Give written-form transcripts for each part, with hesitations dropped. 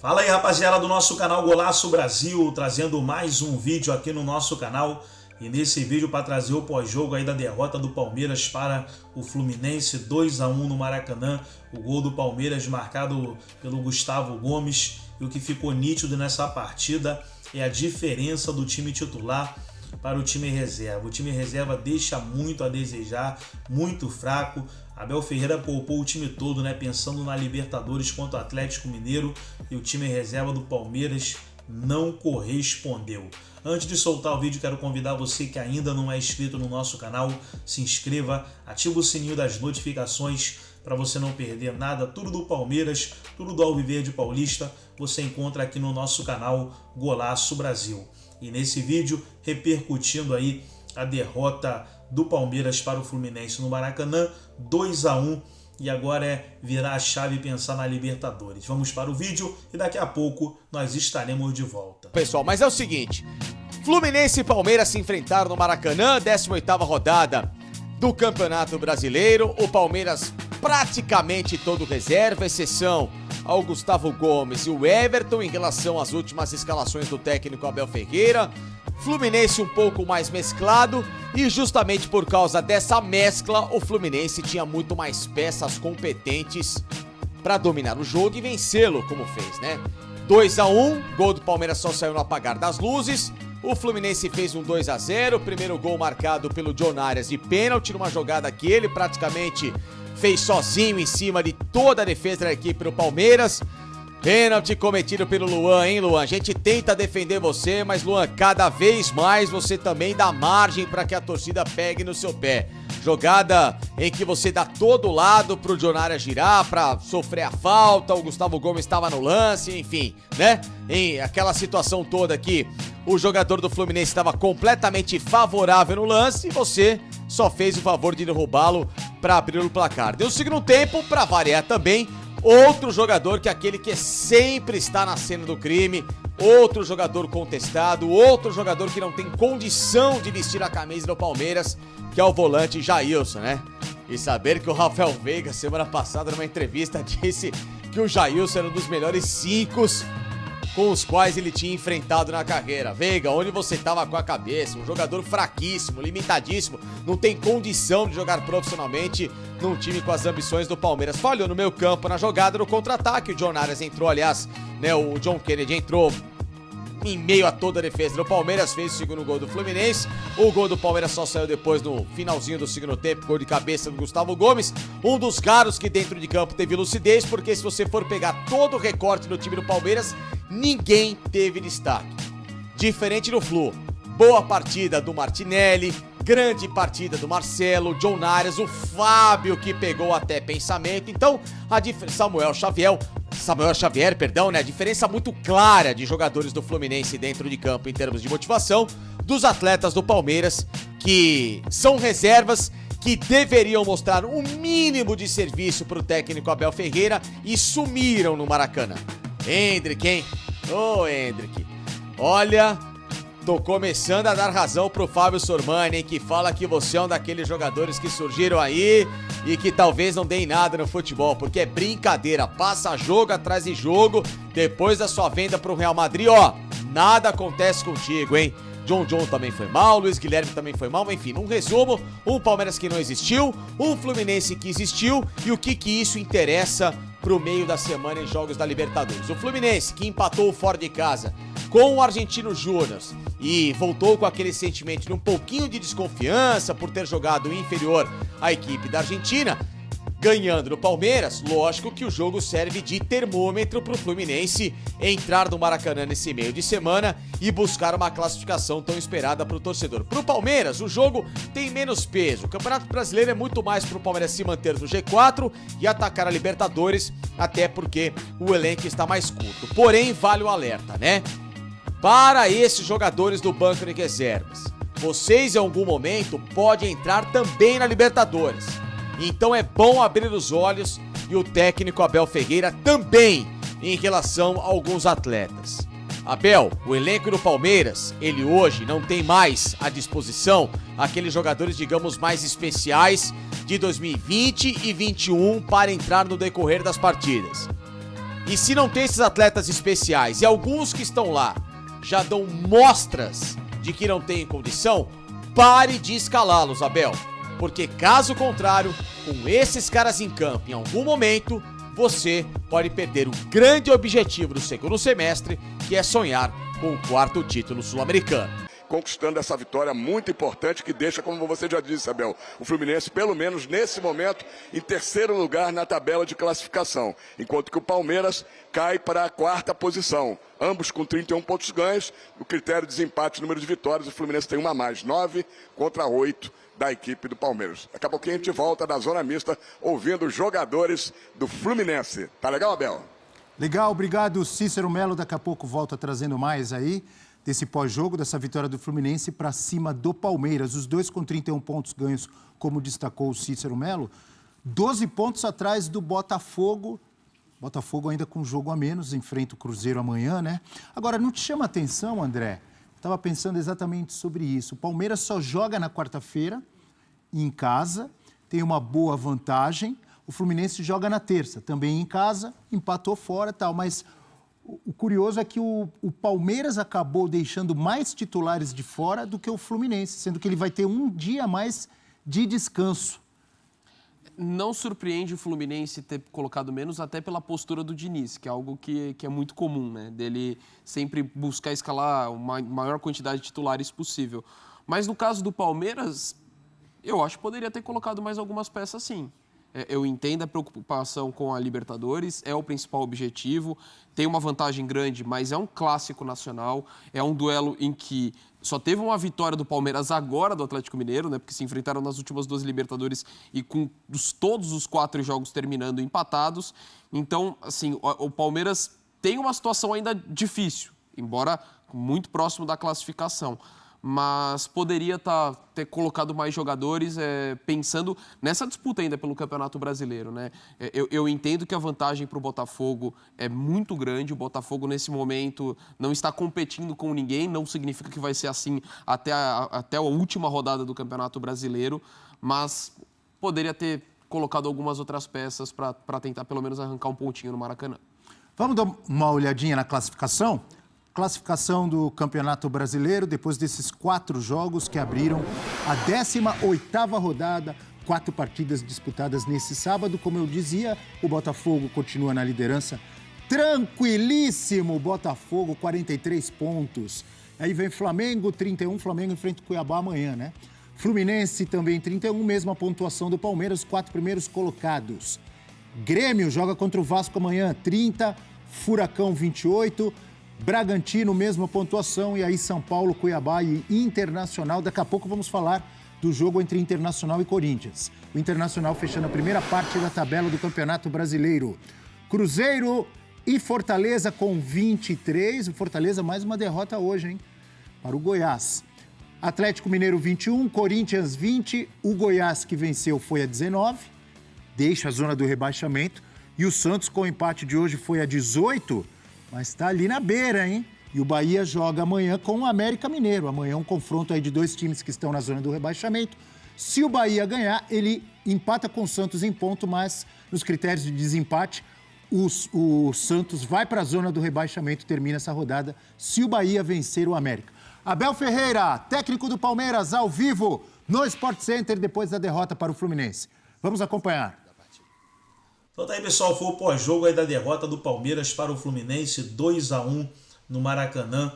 Fala aí, rapaziada do nosso canal Golaço Brasil, trazendo mais um vídeo aqui no nosso canal. E nesse vídeo para trazer o pós-jogo aí da derrota do Palmeiras para o Fluminense, 2-1 no Maracanã. O gol do Palmeiras marcado pelo Gustavo Gomes. E o que ficou nítido nessa partida é a diferença do time titular para o time reserva. O time reserva deixa muito a desejar, muito fraco. Abel Ferreira poupou o time todo, né, pensando na Libertadores contra o Atlético Mineiro, e o time reserva do Palmeiras não correspondeu. Antes de soltar o vídeo, quero convidar você que ainda não é inscrito no nosso canal, se inscreva, ativa o sininho das notificações para você não perder nada. Tudo do Palmeiras, tudo do Alviverde Paulista, você encontra aqui no nosso canal Golaço Brasil. E nesse vídeo, repercutindo aí a derrota do Palmeiras para o Fluminense no Maracanã, 2-1, e agora é virar a chave e pensar na Libertadores. Vamos para o vídeo e daqui a pouco nós estaremos de volta. Pessoal, mas é o seguinte, Fluminense e Palmeiras se enfrentaram no Maracanã, 18ª rodada do Campeonato Brasileiro. O Palmeiras praticamente todo reserva, exceção ao Gustavo Gomes e o Everton em relação às últimas escalações do técnico Abel Ferreira. Fluminense um pouco mais mesclado, e justamente por causa dessa mescla, o Fluminense tinha muito mais peças competentes para dominar o jogo e vencê-lo, como fez, né? 2-1, gol do Palmeiras só saiu no apagar das luzes. O Fluminense fez um 2-0, primeiro gol marcado pelo John Arias de pênalti, numa jogada que ele praticamente fez sozinho em cima de toda a defesa da equipe do Palmeiras. Pênalti cometido pelo Luan, hein, Luan? A gente tenta defender você, mas, Luan, cada vez mais você também dá margem para que a torcida pegue no seu pé. Jogada em que você dá todo lado pro John Arias girar, para sofrer a falta, o Gustavo Gomes estava no lance, enfim, né? Em aquela situação toda aqui, o jogador do Fluminense estava completamente favorável no lance e você só fez o favor de derrubá-lo para abrir o placar. Deu o segundo tempo, para variar também, outro jogador que é aquele que sempre está na cena do crime, outro jogador contestado, outro jogador que não tem condição de vestir a camisa do Palmeiras, que é o volante Jailson, né? E saber que o Rafael Veiga, semana passada, numa entrevista, disse que o Jailson era um dos melhores 5 com os quais ele tinha enfrentado na carreira. Veiga, onde você tava com a cabeça? Um jogador fraquíssimo, limitadíssimo, não tem condição de jogar profissionalmente num time com as ambições do Palmeiras. Falhou no meio campo na jogada, no contra-ataque. O John Arias entrou, aliás, né, o John Kennedy entrou em meio a toda a defesa do Palmeiras, fez o segundo gol do Fluminense. O gol do Palmeiras só saiu depois, no finalzinho do segundo tempo, gol de cabeça do Gustavo Gomes. Um dos caras que dentro de campo teve lucidez, porque se você for pegar todo o recorte do time do Palmeiras, ninguém teve destaque. Diferente do Flu, boa partida do Martinelli, grande partida do Marcelo, John Arias, o Fábio que pegou até pensamento. Então, Samuel Xavier, né? A diferença muito clara de jogadores do Fluminense dentro de campo em termos de motivação, dos atletas do Palmeiras, que são reservas, que deveriam mostrar um mínimo de serviço para o técnico Abel Ferreira e sumiram no Maracanã. Hendrick, hein? Ô, Hendrick, olha, tô começando a dar razão pro Fábio Sormani, hein, que fala que você é um daqueles jogadores que surgiram aí e que talvez não deem nada no futebol, porque é brincadeira, passa jogo atrás de jogo. Depois da sua venda pro Real Madrid, ó, nada acontece contigo, hein? John também foi mal, Luiz Guilherme também foi mal, enfim, num resumo, um Palmeiras que não existiu, um Fluminense que existiu, e o que isso interessa pro meio da semana em jogos da Libertadores. O Fluminense, que empatou fora de casa com o Argentino Júnior e voltou com aquele sentimento de um pouquinho de desconfiança por ter jogado inferior à equipe da Argentina, ganhando no Palmeiras, lógico que o jogo serve de termômetro pro Fluminense entrar no Maracanã nesse meio de semana e buscar uma classificação tão esperada pro torcedor. Pro Palmeiras, o jogo tem menos peso. O Campeonato Brasileiro é muito mais pro Palmeiras se manter no G4 e atacar a Libertadores, até porque o elenco está mais curto. Porém, vale o alerta, né? Para esses jogadores do banco de reservas, vocês em algum momento podem entrar também na Libertadores. Então é bom abrir os olhos, e o técnico Abel Ferreira também, em relação a alguns atletas. Abel, o elenco do Palmeiras, ele hoje não tem mais à disposição aqueles jogadores, digamos, mais especiais de 2020 e 2021 para entrar no decorrer das partidas. E se não tem esses atletas especiais e alguns que estão lá já dão mostras de que não têm condição, pare de escalá-los, Abel. Porque caso contrário, com esses caras em campo, em algum momento, você pode perder o grande objetivo do segundo semestre, que é sonhar com o 4º título sul-americano. Conquistando essa vitória muito importante que deixa, como você já disse, Abel, o Fluminense, pelo menos nesse momento, em 3º lugar na tabela de classificação, enquanto que o Palmeiras cai para a 4ª posição, ambos com 31 pontos ganhos. O critério de desempate, número de vitórias, o Fluminense tem uma a mais, 9 contra 8 da equipe do Palmeiras. Daqui a pouquinho a gente volta da zona mista, ouvindo os jogadores do Fluminense. Tá legal, Abel? Legal, obrigado, Cícero Melo. Daqui a pouco volta trazendo mais aí desse pós-jogo, dessa vitória do Fluminense para cima do Palmeiras. Os dois com 31 pontos ganhos, como destacou o Cícero Melo. 12 pontos atrás do Botafogo. Botafogo ainda com um jogo a menos, enfrenta o Cruzeiro amanhã, né? Agora, não te chama atenção, André? Estava pensando exatamente sobre isso. O Palmeiras só joga na quarta-feira, em casa, tem uma boa vantagem. O Fluminense joga na terça, também em casa, empatou fora e tal, mas o curioso é que o Palmeiras acabou deixando mais titulares de fora do que o Fluminense, sendo que ele vai ter um dia a mais de descanso. Não surpreende o Fluminense ter colocado menos, até pela postura do Diniz, que é algo que é muito comum, né? Dele sempre buscar escalar uma maior quantidade de titulares possível. Mas no caso do Palmeiras, eu acho que poderia ter colocado mais algumas peças, sim. Eu entendo a preocupação com a Libertadores, é o principal objetivo, tem uma vantagem grande, mas é um clássico nacional, é um duelo em que só teve uma vitória do Palmeiras agora do Atlético Mineiro, né, porque se enfrentaram nas últimas 2 Libertadores e com todos os 4 jogos terminando empatados. Então, assim, o Palmeiras tem uma situação ainda difícil, embora muito próximo da classificação. Mas poderia ter colocado mais jogadores pensando nessa disputa ainda pelo Campeonato Brasileiro, né? Eu entendo que a vantagem para o Botafogo é muito grande. O Botafogo, nesse momento, não está competindo com ninguém. Não significa que vai ser assim até a última rodada do Campeonato Brasileiro. Mas poderia ter colocado algumas outras peças para tentar, pelo menos, arrancar um pontinho no Maracanã. Vamos dar uma olhadinha na classificação? Classificação do Campeonato Brasileiro, depois desses 4 jogos que abriram a 18ª rodada, 4 partidas disputadas nesse sábado. Como eu dizia, o Botafogo continua na liderança. Tranquilíssimo, Botafogo, 43 pontos. Aí vem Flamengo, 31, Flamengo enfrenta o Cuiabá amanhã, né? Fluminense também 31, mesma pontuação do Palmeiras, 4 primeiros colocados. Grêmio joga contra o Vasco amanhã, 30, Furacão 28, Bragantino, mesma pontuação, e aí São Paulo, Cuiabá e Internacional. Daqui a pouco vamos falar do jogo entre Internacional e Corinthians. O Internacional fechando a primeira parte da tabela do Campeonato Brasileiro. Cruzeiro e Fortaleza com 23. O Fortaleza mais uma derrota hoje, hein? Para o Goiás. Atlético Mineiro 21, Corinthians 20. O Goiás que venceu foi a 19. Deixa a zona do rebaixamento. E o Santos com o empate de hoje foi a 18. Mas está ali na beira, hein? E o Bahia joga amanhã com o América Mineiro. Amanhã um confronto aí de 2 times que estão na zona do rebaixamento. Se o Bahia ganhar, ele empata com o Santos em ponto, mas nos critérios de desempate, o Santos vai para a zona do rebaixamento, termina essa rodada, se o Bahia vencer o América. Abel Ferreira, técnico do Palmeiras, ao vivo no Sport Center, depois da derrota para o Fluminense. Vamos acompanhar. Então tá aí, pessoal, foi o pós-jogo aí da derrota do Palmeiras para o Fluminense, 2-1 no Maracanã.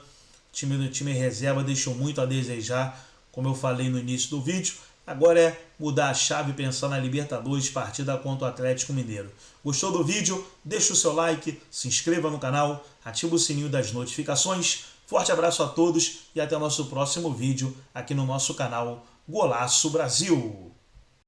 O time reserva deixou muito a desejar, como eu falei no início do vídeo. Agora é mudar a chave e pensar na Libertadores, partida contra o Atlético Mineiro. Gostou do vídeo? Deixa o seu like, se inscreva no canal, ativa o sininho das notificações. Forte abraço a todos e até o nosso próximo vídeo aqui no nosso canal Golaço Brasil.